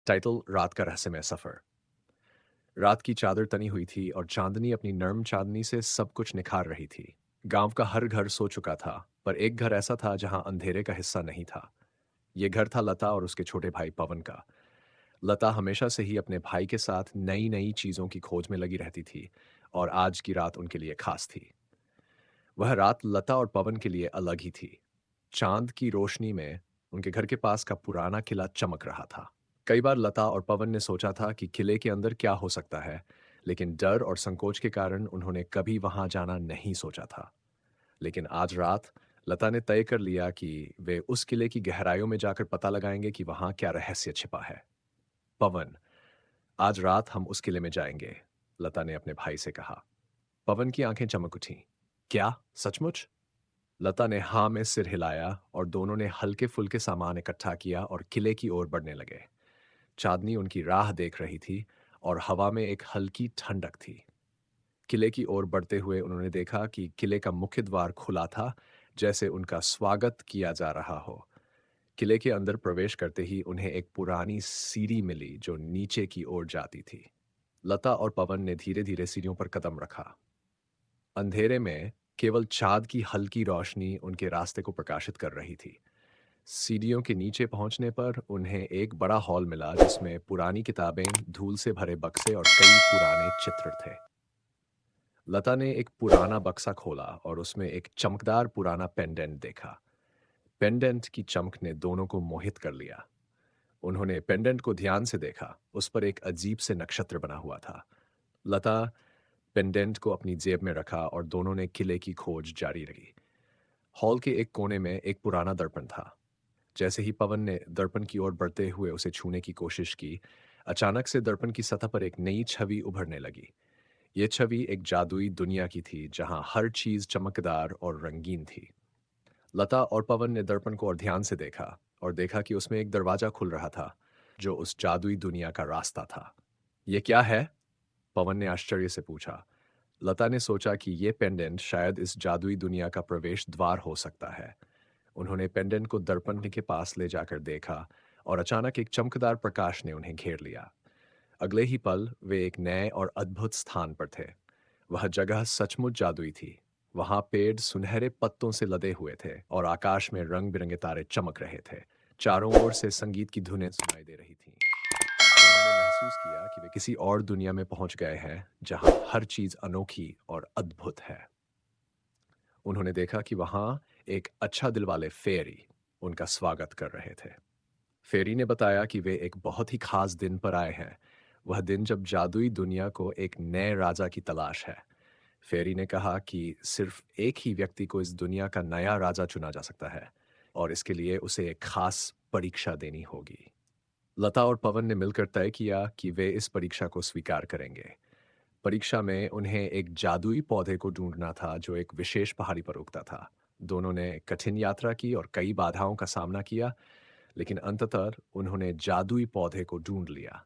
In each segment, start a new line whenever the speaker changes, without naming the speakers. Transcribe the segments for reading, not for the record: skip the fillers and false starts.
Title रात का रहस्यमय सफर। रात की चादर तनी हुई थी और चांदनी अपनी नर्म चांदनी से सब कुछ निखार रही थी। गांव का हर घर सो चुका था, पर एक घर ऐसा था जहां अंधेरे का हिस्सा नहीं था। ये घर था लता और उसके छोटे भाई पवन का। लता हमेशा से ही अपने भाई के साथ नई नई चीजों की खोज में लगी रहती थी, और आज की रात उनके लिए खास थी। वह रात लता और पवन के लिए अलग ही थी। चांद की रोशनी में उनके घर के पास का पुराना किला चमक रहा था। कई बार लता और पवन ने सोचा था कि किले के अंदर क्या हो सकता है, लेकिन डर और संकोच के कारण उन्होंने कभी वहां जाना नहीं सोचा था। लेकिन आज रात लता ने तय कर लिया कि वे उस किले की गहराइयों में जाकर पता लगाएंगे कि वहां क्या रहस्य छिपा है। पवन, आज रात हम उस किले में जाएंगे, लता ने अपने भाई से कहा। पवन की आंखें चमक उठीं। क्या, सचमुच? लता ने हाँ में सिर हिलाया और दोनों ने हल्के फुल्के सामान इकट्ठा किया और किले की ओर बढ़ने लगे। चांदनी उनकी राह देख रही थी और हवा में एक हल्की ठंडक थी। किले की ओर बढ़ते हुए उन्होंने देखा कि किले का मुख्य द्वार खुला था, जैसे उनका स्वागत किया जा रहा हो। किले के अंदर प्रवेश करते ही उन्हें एक पुरानी सीढ़ी मिली जो नीचे की ओर जाती थी। लता और पवन ने धीरे धीरे सीढ़ियों पर कदम रखा। अंधेरे में केवल चाँद की हल्की रोशनी उनके रास्ते को प्रकाशित कर रही थी। सीढ़ियों के नीचे पहुंचने पर उन्हें एक बड़ा हॉल मिला जिसमें पुरानी किताबें, धूल से भरे बक्से और कई पुराने चित्र थे। लता ने एक पुराना बक्सा खोला और उसमें एक चमकदार पुराना पेंडेंट देखा। पेंडेंट की चमक ने दोनों को मोहित कर लिया। उन्होंने पेंडेंट को ध्यान से देखा। उस पर एक अजीब से नक्षत्र बना हुआ था। लता पेंडेंट को अपनी जेब में रखा और दोनों ने किले की खोज जारी रखी। हॉल के एक कोने में एक पुराना दर्पण था। जैसे ही पवन ने दर्पण की ओर बढ़ते हुए उसे छूने की कोशिश की, अचानक से दर्पण की सतह पर एक नई छवि उभरने लगी। ये छवि एक जादुई दुनिया की थी जहां हर चीज चमकदार और रंगीन थी। लता और पवन ने दर्पण को और ध्यान से देखा और देखा कि उसमें एक दरवाजा खुल रहा था जो उस जादुई दुनिया का रास्ता था। ये क्या है? पवन ने आश्चर्य से पूछा। लता ने सोचा कि ये पेंडेंट शायद इस जादुई दुनिया का प्रवेश द्वार हो सकता है। उन्होंने पेंडेंट को दर्पण के पास ले जाकर देखा और अचानक एक चमकदार प्रकाश ने उन्हें घेर लिया। अगले ही पल वे एक नए और अद्भुत स्थान पर थे। वह जगह सचमुच जादुई थी। वहां पेड़ सुनहरे पत्तों से लदे हुए थे और आकाश में रंग बिरंगे तारे चमक रहे थे। चारों ओर से संगीत की धुनें सुनाई दे रही थीं। उन्होंने महसूस किया कि वे किसी और दुनिया में पहुंच गए हैं जहां हर चीज अनोखी और अद्भुत है। उन्होंने देखा कि वहां एक अच्छा दिल वाले फेरी उनका स्वागत कर रहे थे। फेरी ने बताया कि वे एक बहुत ही खास दिन पर आए हैं। वह दिन जब जादुई दुनिया को एक नए राजा की तलाश है। फेरी ने कहा कि सिर्फ एक ही व्यक्ति को इस दुनिया का नया राजा चुना जा सकता है, और इसके लिए उसे एक खास परीक्षा देनी होगी। लता और पवन ने मिलकर तय किया कि वे इस परीक्षा को स्वीकार करेंगे। परीक्षा में उन्हें एक जादुई पौधे को ढूंढना था जो एक विशेष पहाड़ी पर उगता था। दोनों ने कठिन यात्रा की और कई बाधाओं का सामना किया, लेकिन अंततः उन्होंने जादुई पौधे को ढूंढ लिया।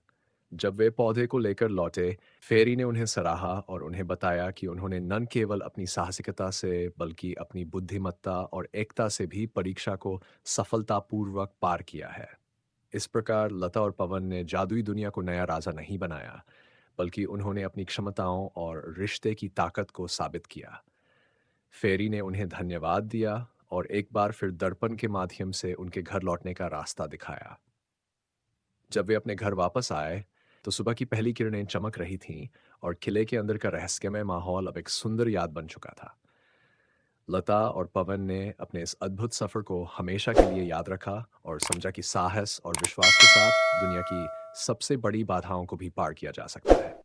जब वे पौधे को लेकर लौटे, फेरी ने उन्हें सराहा और उन्हें बताया कि उन्होंने न केवल अपनी साहसिकता से बल्कि अपनी बुद्धिमत्ता और एकता से भी परीक्षा को सफलतापूर्वक पार किया है। इस प्रकार लता और पवन ने जादुई दुनिया को नया राजा नहीं बनाया, बल्कि उन्होंने अपनी क्षमताओं और रिश्ते की ताकत को साबित किया। फेरी ने उन्हें धन्यवाद दिया और एक बार फिर दर्पण के माध्यम से उनके घर लौटने का रास्ता दिखाया। जब वे अपने घर वापस आए, तो सुबह की पहली किरणें चमक रही थीं और किले के अंदर का रहस्यमय माहौल अब एक सुंदर याद बन चुका था। लता और पवन ने अपने इस अद्भुत सफर को हमेशा के लिए याद रखा और समझा कि साहस और विश्वास के साथ दुनिया की सबसे बड़ी बाधाओं को भी पार किया जा सकता है।